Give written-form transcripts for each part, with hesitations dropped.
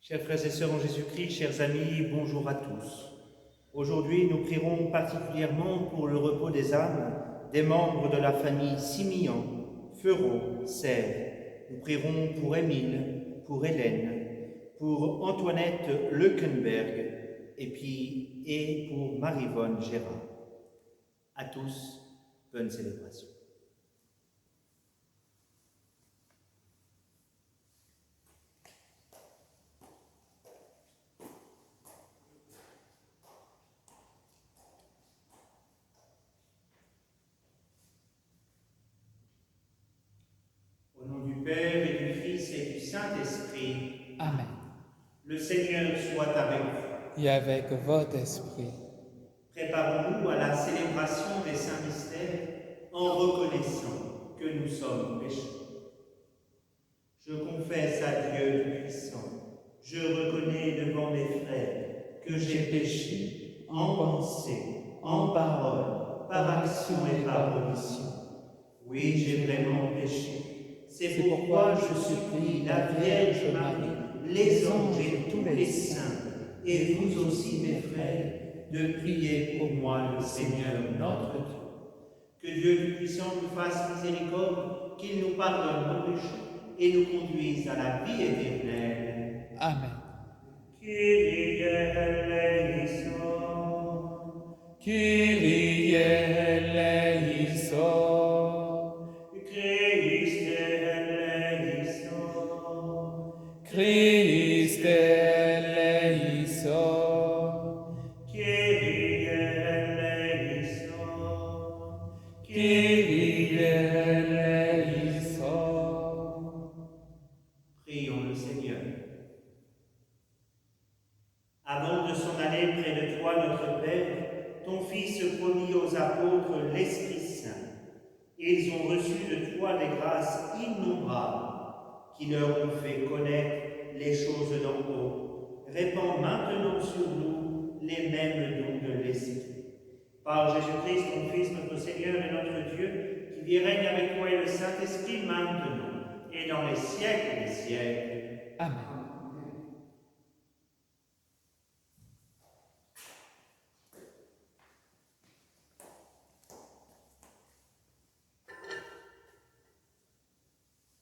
Chers frères et sœurs en Jésus-Christ, chers amis, bonjour à tous. Aujourd'hui, nous prierons particulièrement pour le repos des âmes des membres de la famille Simeon, Feureau, Serre. Nous prierons pour Émile, pour Hélène, pour Antoinette Leukenberg et pour Marie-Vonne Gérard. À tous, bonne célébration. Au nom du Père et du Fils et du Saint-Esprit. Amen. Le Seigneur soit avec vous. Et avec votre esprit. Préparons-nous à la célébration des saints mystères en reconnaissant que nous sommes pécheurs. Je confesse à Dieu Tout-Puissant, je reconnais devant mes frères que j'ai péché en pensée, en parole, par action et par omission. Oui, j'ai vraiment péché. C'est pourquoi je supplie la Vierge Marie, les anges et tous les saints, et vous aussi mes frères, de prier pour moi le Seigneur notre Dieu. Que Dieu Tout-Puissant nous fasse miséricorde, qu'il nous pardonne nos péchés et nous conduise à la vie éternelle. Amen. Kyrie eleison. Kyrie eleison. Christe eleison. Christe eleison. Kyrie eleison. Kyrie eleison. Prions le Seigneur. Avant de s'en aller près de toi, notre Père, ton Fils promit aux apôtres l'Esprit Saint. Ils ont reçu de toi des grâces innombrables qui leur ont fait connaître les choses d'en haut. Répands maintenant sur nous les mêmes dons de l'Esprit. Par Jésus-Christ, ton Fils, notre Seigneur et notre Dieu, qui vit règne avec toi et le Saint-Esprit maintenant et dans les siècles des siècles. Amen.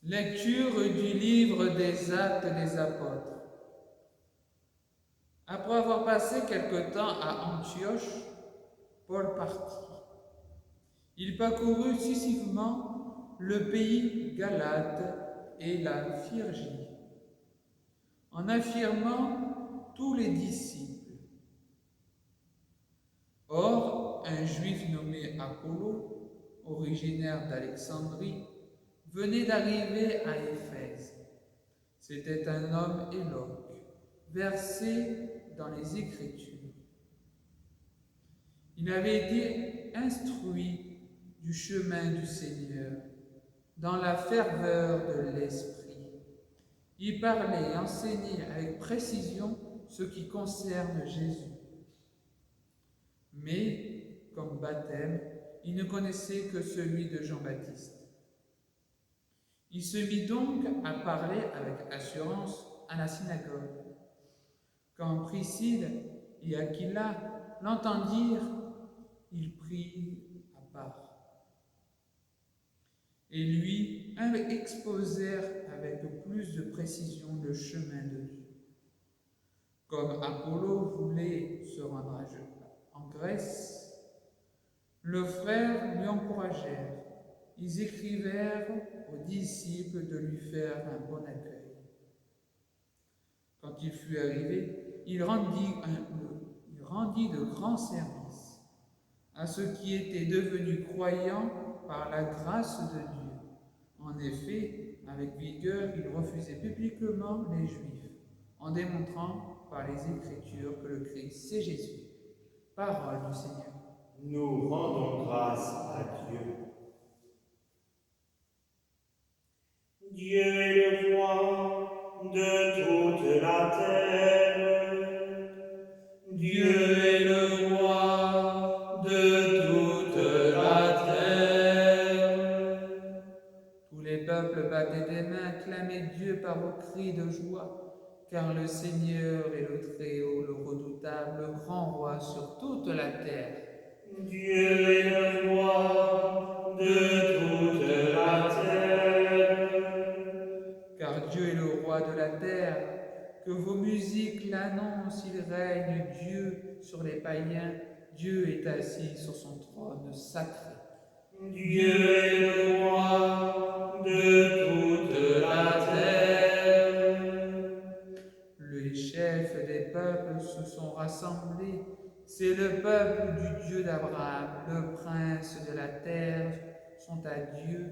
Lecture du livre des Actes des Apôtres. Après avoir passé quelque temps à Antioche, Paul partit. Il parcourut successivement le pays Galate et la Phrygie, en affirmant tous les disciples. Or, un juif nommé Apollo, originaire d'Alexandrie, venait d'arriver à Éphèse. C'était un homme éloque, versé dans les Écritures. Il avait été instruit du chemin du Seigneur, dans la ferveur de l'Esprit. Il parlait et enseignait avec précision ce qui concerne Jésus. Mais, comme baptême, il ne connaissait que celui de Jean-Baptiste. Il se mit donc à parler avec assurance à la synagogue. Quand Priscille et Aquila l'entendirent, ils prirent à part et lui exposèrent avec plus de précision le chemin de Dieu. Comme Apollo voulait se rendre en Grèce, le frère lui encouragèrent. Ils écrivèrent aux disciples de lui faire un bon accueil. Quand il fut arrivé, il rendit de grands services à ceux qui étaient devenus croyants par la grâce de Dieu. En effet, avec vigueur, il refusait publiquement les Juifs, en démontrant par les Écritures que le Christ, c'est Jésus. Parole du Seigneur. Nous rendons grâce à Dieu. Dieu est le roi de toute la terre. Dieu est le roi de toute la terre. Tous les peuples battaient des mains, acclamaient Dieu par vos cris de joie, car le Seigneur est le Très-Haut, le redoutable, le grand roi sur toute la terre. Dieu est le roi de toute la terre. Car Dieu est le roi de la terre, que vos musiques l'annoncent, il règne Dieu sur les païens, Dieu est assis sur son trône sacré. Dieu est le roi de toute la terre. Les chefs des peuples se sont rassemblés, c'est le peuple du Dieu d'Abraham, le prince de la terre, sont à Dieu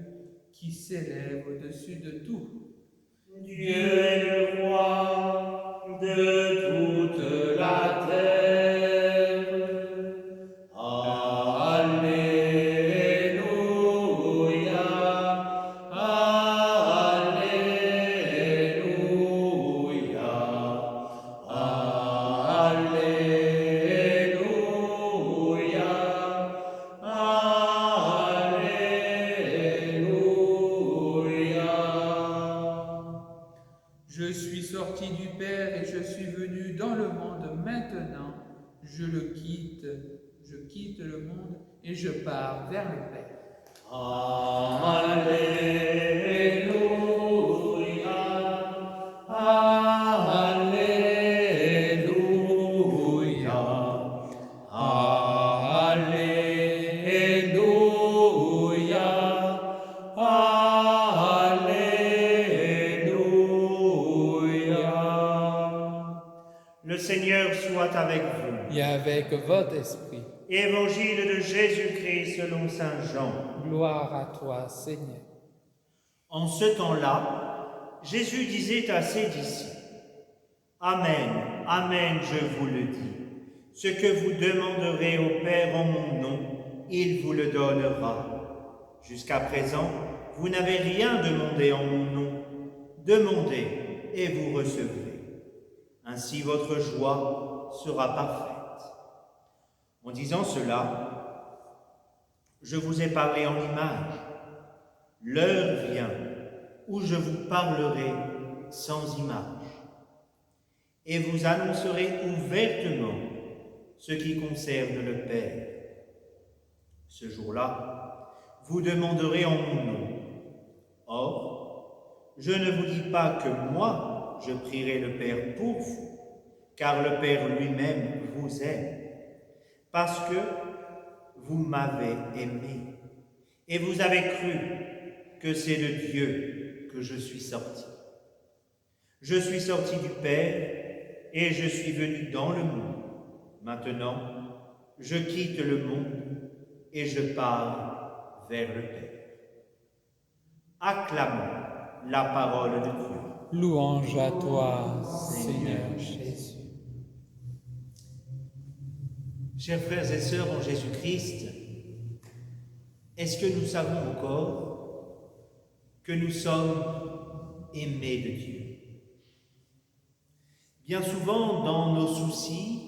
qui s'élève au-dessus de tout. Dieu est le roi de toute la terre. Alléluia, Alléluia, Alléluia, Alléluia. Je suis sorti du Père et je suis venu dans le monde. Maintenant, je quitte le monde et je pars vers le Père. Alléluia, Alléluia, Alléluia, Alléluia. Le Seigneur soit avec vous. Et avec votre esprit, Évangile de Jésus-Christ selon saint Jean. gloire à toi, Seigneur. En ce temps-là, Jésus disait à ses disciples, « Amen, Amen, je vous le dis, ce que vous demanderez au Père en mon nom, il vous le donnera. Jusqu'à présent, vous n'avez rien demandé en mon nom. Demandez et vous recevrez. Ainsi votre joie sera parfaite. » En disant cela, je vous ai parlé en image. L'heure vient où je vous parlerai sans image et vous annoncerai ouvertement ce qui concerne le Père. Ce jour-là, vous demanderez en mon nom. Or, je ne vous dis pas que moi, je prierai le Père pour vous, car le Père lui-même vous aime, parce que vous m'avez aimé et vous avez cru que c'est de Dieu que je suis sorti. Je suis sorti du Père et je suis venu dans le monde. Maintenant, je quitte le monde et je pars vers le Père. Acclamons la parole de Dieu. Louange à toi, Seigneur Jésus. Chers frères et sœurs en Jésus-Christ, est-ce que nous savons encore que nous sommes aimés de Dieu? Bien souvent, dans nos soucis,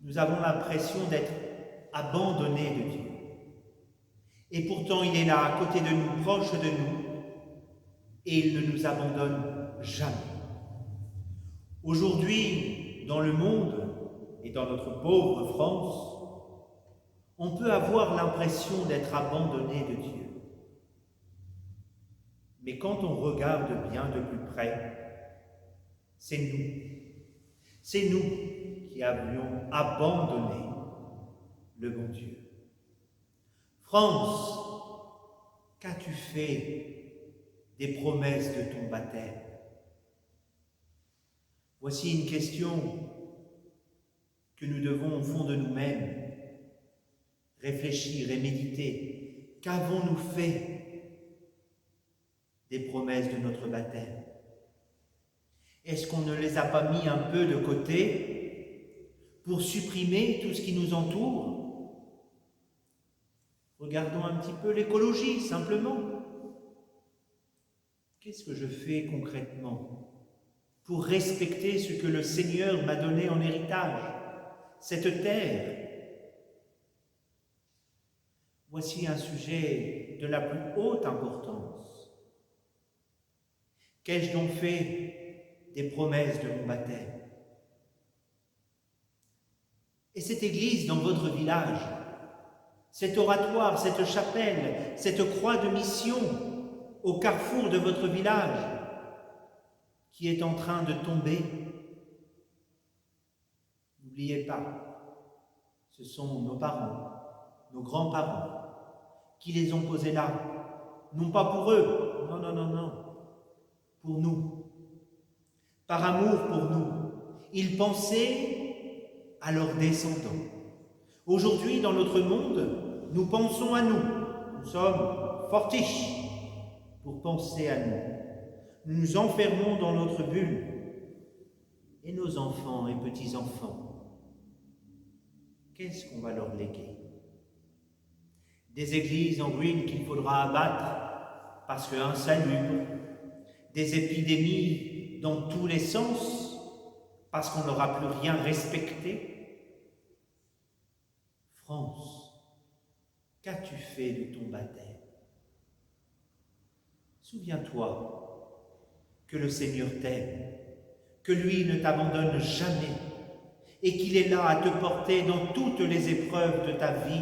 nous avons l'impression d'être abandonnés de Dieu. Et pourtant, il est là, à côté de nous, proche de nous, et il ne nous abandonne jamais. Aujourd'hui, dans le monde et dans notre pauvre France, on peut avoir l'impression d'être abandonné de Dieu. Mais quand on regarde bien de plus près, c'est nous qui avions abandonné le bon Dieu. France, qu'as-tu fait des promesses de ton baptême? Voici une question que nous devons au fond de nous-mêmes réfléchir et méditer. Qu'avons-nous fait des promesses de notre baptême? Est-ce qu'on ne les a pas mis un peu de côté pour supprimer tout ce qui nous entoure? Regardons un petit peu l'écologie, simplement. Qu'est-ce que je fais concrètement pour respecter ce que le Seigneur m'a donné en héritage, cette terre? Voici un sujet de la plus haute importance. Qu'ai-je donc fait des promesses de mon baptême. Et cette église dans votre village, cet oratoire, cette chapelle, cette croix de mission au carrefour de votre village qui est en train de tomber, n'oubliez pas, ce sont nos parents, nos grands-parents qui les ont posés là, non pas pour eux, non, non, non, non, pour nous, par amour pour nous. Ils pensaient à leurs descendants. Aujourd'hui, dans notre monde, nous pensons à nous. Nous sommes fortiches pour penser à nous. Nous nous enfermons dans notre bulle. Et nos enfants et petits-enfants, qu'est-ce qu'on va leur léguer? Des églises en ruine qu'il faudra abattre parce qu'insalubres, des épidémies dans tous les sens parce qu'on n'aura plus rien respecté. France, qu'as-tu fait de ton baptême? Souviens-toi que le Seigneur t'aime, que lui ne t'abandonne jamais et qu'il est là à te porter dans toutes les épreuves de ta vie.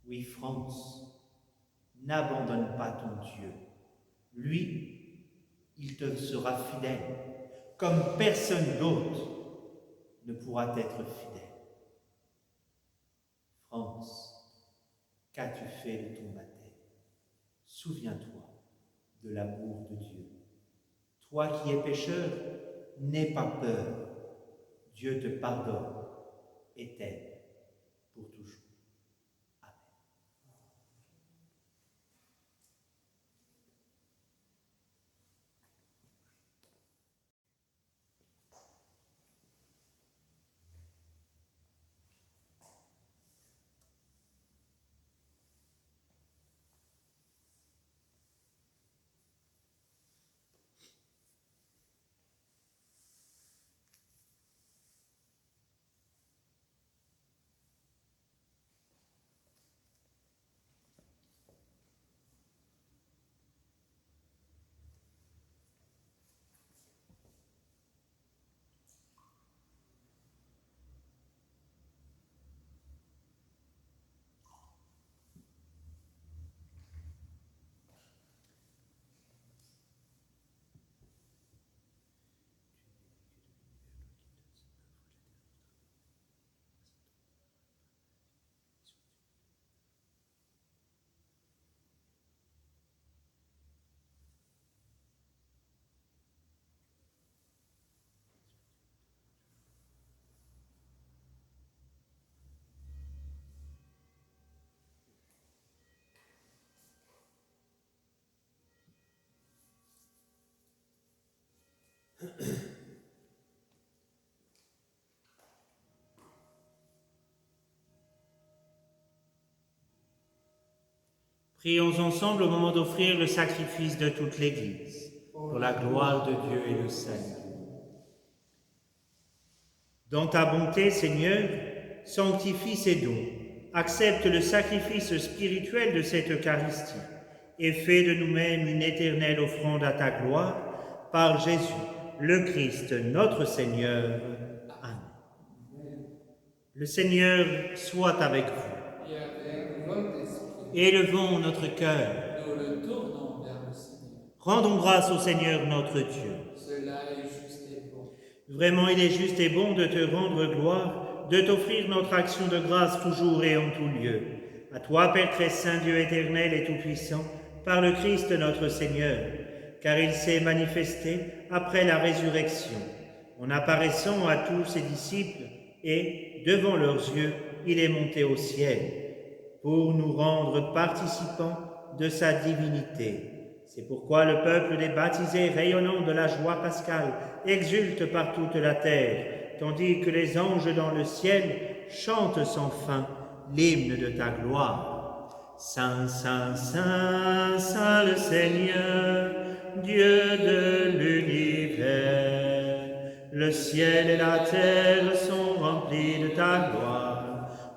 Oui, France, n'abandonne pas ton Dieu. Lui, il te sera fidèle, comme personne d'autre ne pourra t'être fidèle. France, qu'as-tu fait de ton baptême? Souviens-toi de l'amour de Dieu. Toi qui es pécheur, n'aie pas peur. Dieu te pardonne et t'aime pour toujours. Amen. Prions ensemble au moment d'offrir le sacrifice de toute l'Église, pour la gloire de Dieu et le salut. Dans ta bonté, Seigneur, sanctifie ces dons, accepte le sacrifice spirituel de cette Eucharistie et fais de nous-mêmes une éternelle offrande à ta gloire, par Jésus, le Christ, notre Seigneur. Amen. Le Seigneur soit avec vous. Et avec votre esprit. Élevons notre cœur. Nous le tournons vers le Seigneur. Rendons grâce au Seigneur notre Dieu. Cela est juste et bon. Vraiment, il est juste et bon de te rendre gloire, de t'offrir notre action de grâce toujours et en tout lieu. À toi, Père très saint, Dieu éternel et tout-puissant, par le Christ notre Seigneur, car il s'est manifesté après la résurrection, en apparaissant à tous ses disciples, et, devant leurs yeux, il est monté au ciel, pour nous rendre participants de sa divinité. C'est pourquoi le peuple des baptisés, rayonnant de la joie pascale, exulte par toute la terre, tandis que les anges dans le ciel chantent sans fin l'hymne de ta gloire. Saint, Saint, Saint, Saint le Seigneur, Dieu de l'univers, le ciel et la terre sont remplis de ta gloire.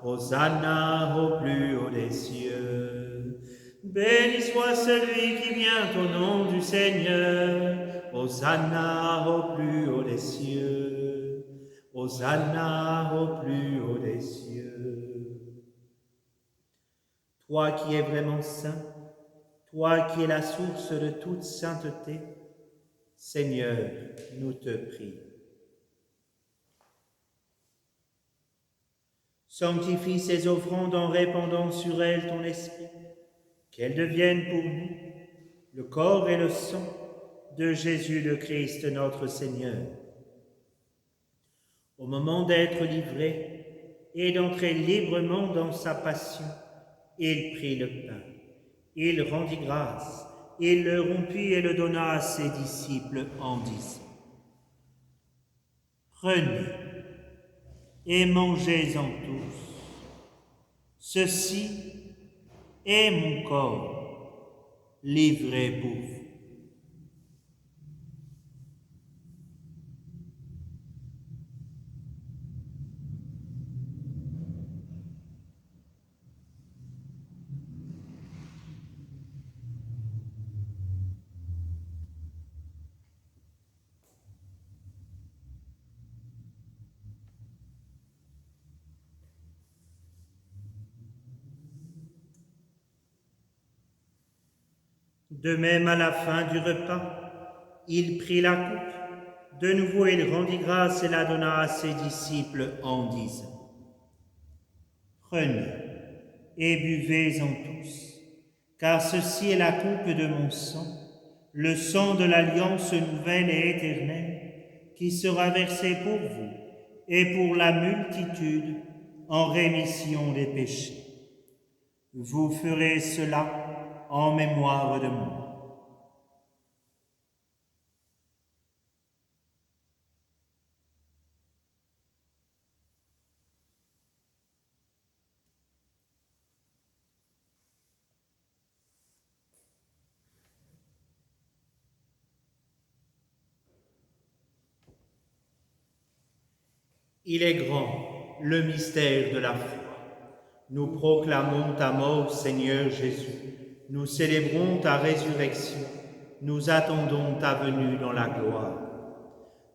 Hosanna au plus haut des cieux. Béni soit celui qui vient au nom du Seigneur. Hosanna au plus haut des cieux. Hosanna au plus haut des cieux. Toi qui es vraiment saint, toi qui es la source de toute sainteté, Seigneur, nous te prions. Sanctifie ces offrandes en répandant sur elles ton esprit, qu'elles deviennent pour nous le corps et le sang de Jésus le Christ notre Seigneur. Au moment d'être livré et d'entrer librement dans sa passion, il prit le pain, il rendit grâce, il le rompit et le donna à ses disciples en disant : « Prenez et mangez-en tous. Ceci est mon corps livré pour vous. » De même, à la fin du repas, il prit la coupe. De nouveau, il rendit grâce et la donna à ses disciples en disant : « Prenez et buvez-en tous, car ceci est la coupe de mon sang, le sang de l'alliance nouvelle et éternelle, qui sera versé pour vous et pour la multitude en rémission des péchés. Vous ferez cela en mémoire de moi. » Il est grand, le mystère de la foi. Nous proclamons ta mort, Seigneur Jésus. Nous célébrons ta résurrection. Nous attendons ta venue dans la gloire.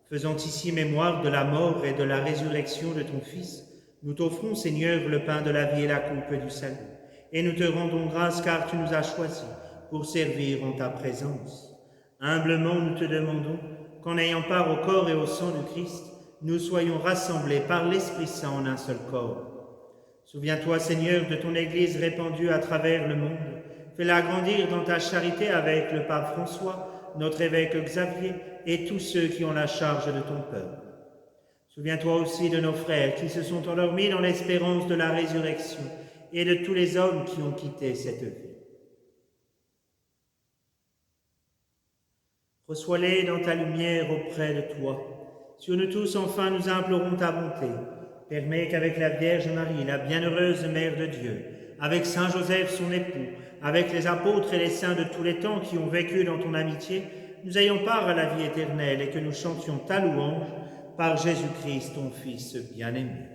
Faisant ici mémoire de la mort et de la résurrection de ton Fils, nous t'offrons, Seigneur, le pain de la vie et la coupe du salut. Et nous te rendons grâce car tu nous as choisis pour servir en ta présence. Humblement, nous te demandons qu'en ayant part au corps et au sang du Christ, nous soyons rassemblés par l'Esprit Saint en un seul corps. Souviens-toi, Seigneur, de ton Église répandue à travers le monde. Fais-la grandir dans ta charité avec le pape François, notre évêque Xavier et tous ceux qui ont la charge de ton peuple. Souviens-toi aussi de nos frères qui se sont endormis dans l'espérance de la résurrection et de tous les hommes qui ont quitté cette vie. Reçois-les dans ta lumière auprès de toi. Sur nous tous, enfin, nous implorons ta bonté. Permets qu'avec la Vierge Marie, la bienheureuse Mère de Dieu, avec Saint Joseph, son époux, avec les apôtres et les saints de tous les temps qui ont vécu dans ton amitié, nous ayons part à la vie éternelle et que nous chantions ta louange par Jésus-Christ, ton Fils bien-aimé.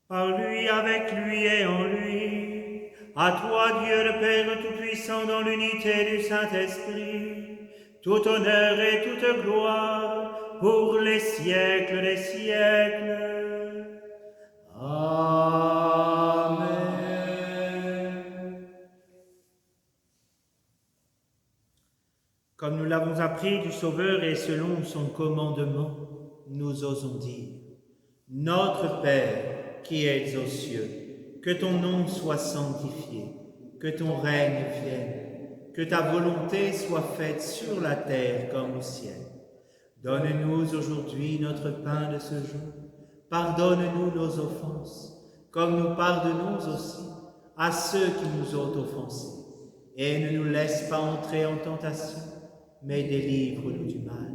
Par lui, avec lui et en lui, à toi, Dieu le Père Tout-Puissant, dans l'unité du Saint-Esprit, tout honneur et toute gloire pour les siècles des siècles. Amen. Comme nous l'avons appris du Sauveur et selon son commandement, nous osons dire : Notre Père qui es aux cieux, que ton nom soit sanctifié, que ton règne vienne, que ta volonté soit faite sur la terre comme au ciel. Donne-nous aujourd'hui notre pain de ce jour. Pardonne-nous nos offenses, comme nous pardonnons aussi à ceux qui nous ont offensés. Et ne nous laisse pas entrer en tentation, mais délivre-nous du mal.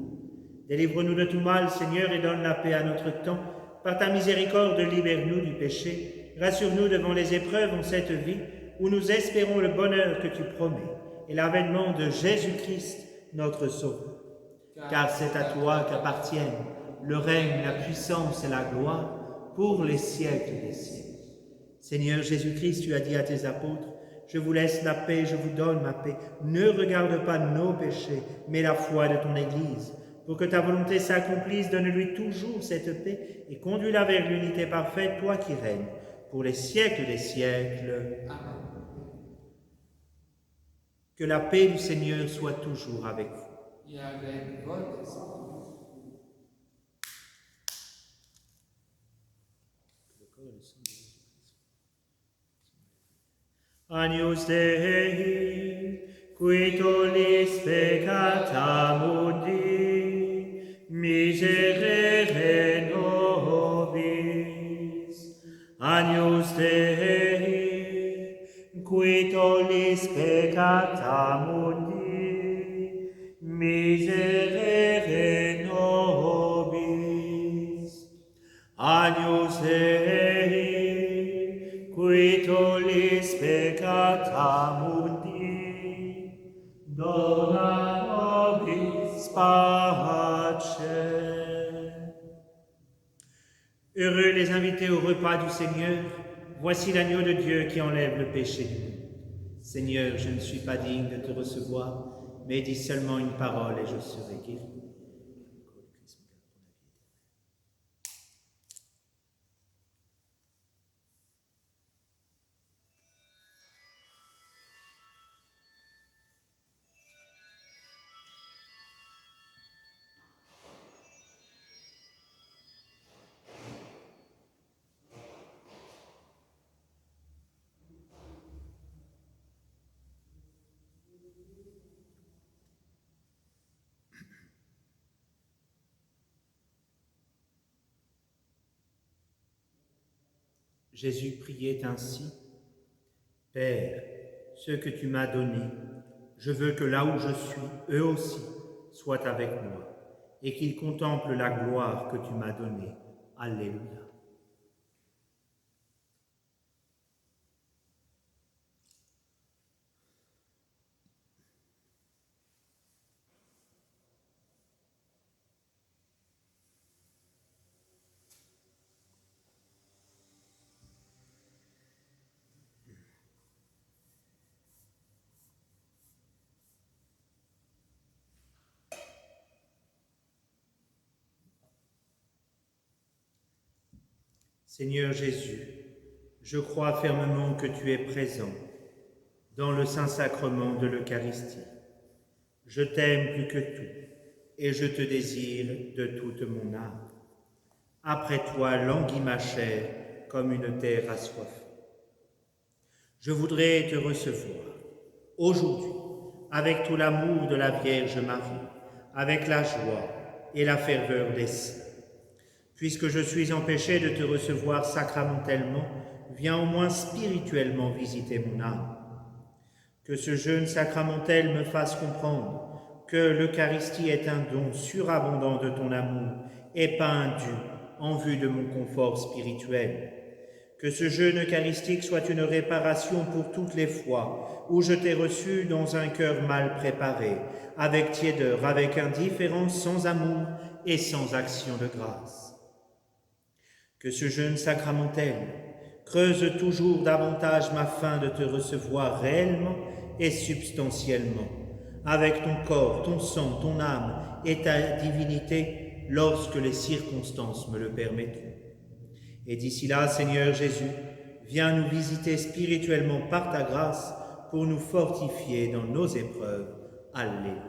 Délivre-nous de tout mal, Seigneur, et donne la paix à notre temps. Par ta miséricorde, libère-nous du péché. Rassure-nous devant les épreuves en cette vie, où nous espérons le bonheur que tu promets, et l'avènement de Jésus-Christ, notre Sauveur. Car c'est à toi qu'appartiennent le règne, la puissance et la gloire pour les siècles des siècles. Seigneur Jésus-Christ, tu as dit à tes apôtres : Je vous laisse la paix, je vous donne ma paix. Ne regarde pas nos péchés, mais la foi de ton Église. Pour que ta volonté s'accomplisse, donne-lui toujours cette paix et conduis-la vers l'unité parfaite, toi qui règnes, pour les siècles des siècles. Amen. Que la paix du Seigneur soit toujours avec vous. Et avec votre esprit. Agnus Dei, qui tollis peccata mundi, miserere nobis. Agnus Dei, qui tollis peccata mundi, miserere nobis. Agnus Dei, qui tollis peccata mundi, dona nobis pace. Heureux les invités au repas du Seigneur, voici l'agneau de Dieu qui enlève le péché du monde. Seigneur, je ne suis pas digne de te recevoir, mais dis seulement une parole et je serai guéri. Jésus priait ainsi. Père, ce que tu m'as donné, je veux que là où je suis, eux aussi soient avec moi, et qu'ils contemplent la gloire que tu m'as donnée. Alléluia. Seigneur Jésus, je crois fermement que tu es présent dans le Saint-Sacrement de l'Eucharistie. Je t'aime plus que tout et je te désire de toute mon âme. Après toi languit ma chair comme une terre assoiffée. Je voudrais te recevoir aujourd'hui avec tout l'amour de la Vierge Marie, avec la joie et la ferveur des saints. Puisque je suis empêché de te recevoir sacramentellement, viens au moins spirituellement visiter mon âme. Que ce jeûne sacramentel me fasse comprendre que l'Eucharistie est un don surabondant de ton amour et pas un dû en vue de mon confort spirituel. Que ce jeûne eucharistique soit une réparation pour toutes les fois où je t'ai reçu dans un cœur mal préparé, avec tiédeur, avec indifférence, sans amour et sans action de grâce. Que ce jeûne sacramentel creuse toujours davantage ma faim de te recevoir réellement et substantiellement, avec ton corps, ton sang, ton âme et ta divinité, lorsque les circonstances me le permettront. Et d'ici là, Seigneur Jésus, viens nous visiter spirituellement par ta grâce pour nous fortifier dans nos épreuves. Alléluia.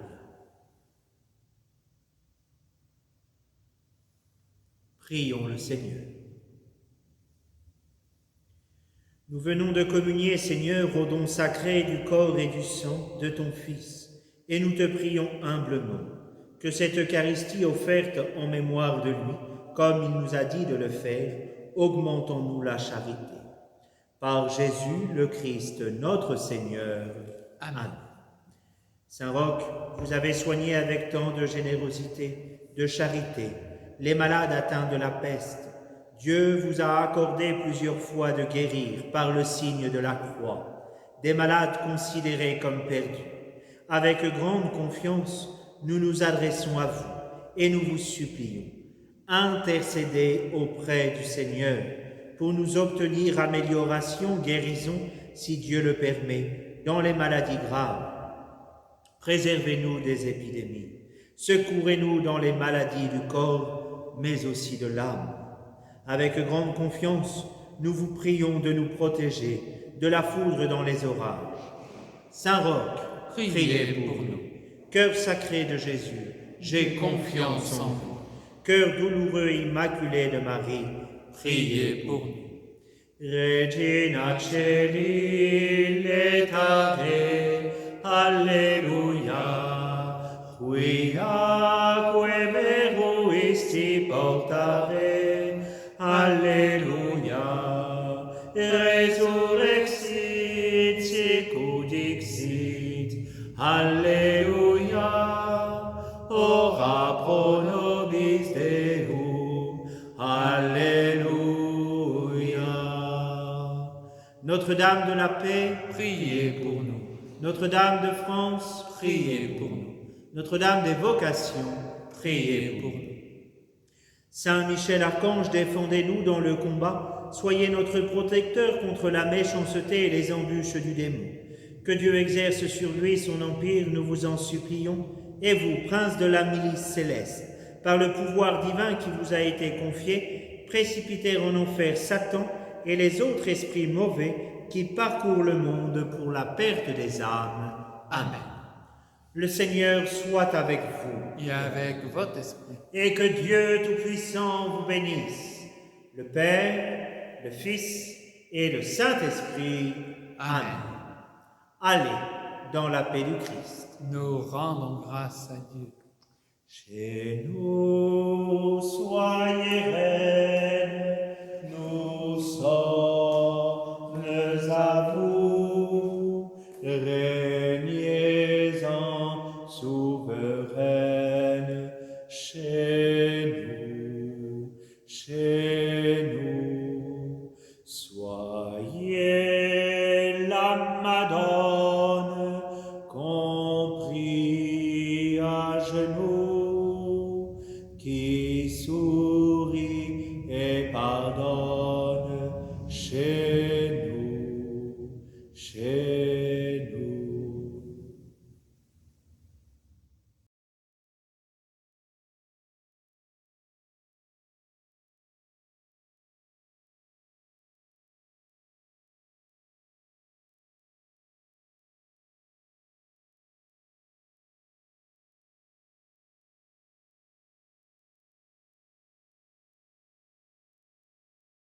Prions le Seigneur. Nous venons de communier, Seigneur, au don sacré du corps et du sang de ton Fils, et nous te prions humblement que cette Eucharistie offerte en mémoire de lui, comme il nous a dit de le faire, augmente en nous la charité. Par Jésus le Christ, notre Seigneur. Amen. Saint Roch, vous avez soigné avec tant de générosité, de charité, les malades atteints de la peste. Dieu vous a accordé plusieurs fois de guérir par le signe de la croix des malades considérés comme perdus. Avec grande confiance, nous nous adressons à vous et nous vous supplions. Intercédez auprès du Seigneur pour nous obtenir amélioration, guérison, si Dieu le permet, dans les maladies graves. Préservez-nous des épidémies. Secourez-nous dans les maladies du corps, mais aussi de l'âme. Avec grande confiance, nous vous prions de nous protéger de la foudre dans les orages. Saint Roch, priez pour nous. Cœur sacré de Jésus, j'ai confiance en vous. Cœur douloureux immaculé de Marie, priez pour nous. Regina Celi letare, Alleluia, quiaque veruisti portare, Alleluia, resurrexit sicut dixit, Alleluia, ora pro nobis Deum, Alleluia. Notre-Dame de la paix, Priez pour nous. Notre-Dame de France, Priez pour nous. Notre-Dame des vocations, Priez pour nous. Saint Michel Archange, défendez-nous dans le combat, soyez notre protecteur contre la méchanceté et les embûches du démon. Que Dieu exerce sur lui son empire, nous vous en supplions, et vous, prince de la milice céleste, par le pouvoir divin qui vous a été confié, précipitez en enfer Satan et les autres esprits mauvais qui parcourent le monde pour la perte des âmes. Amen. Le Seigneur soit avec vous. Et avec votre esprit. Et que Dieu Tout-Puissant vous bénisse, le Père, le Fils et le Saint-Esprit. Amen. Allez dans la paix du Christ. Nous rendons grâce à Dieu. Chez nous, soyez reine, nous sommes à vous, régnez-en souveraine, chez nous, soyez la Madone, compris à genoux, qui sourit et pardonne, chez nous,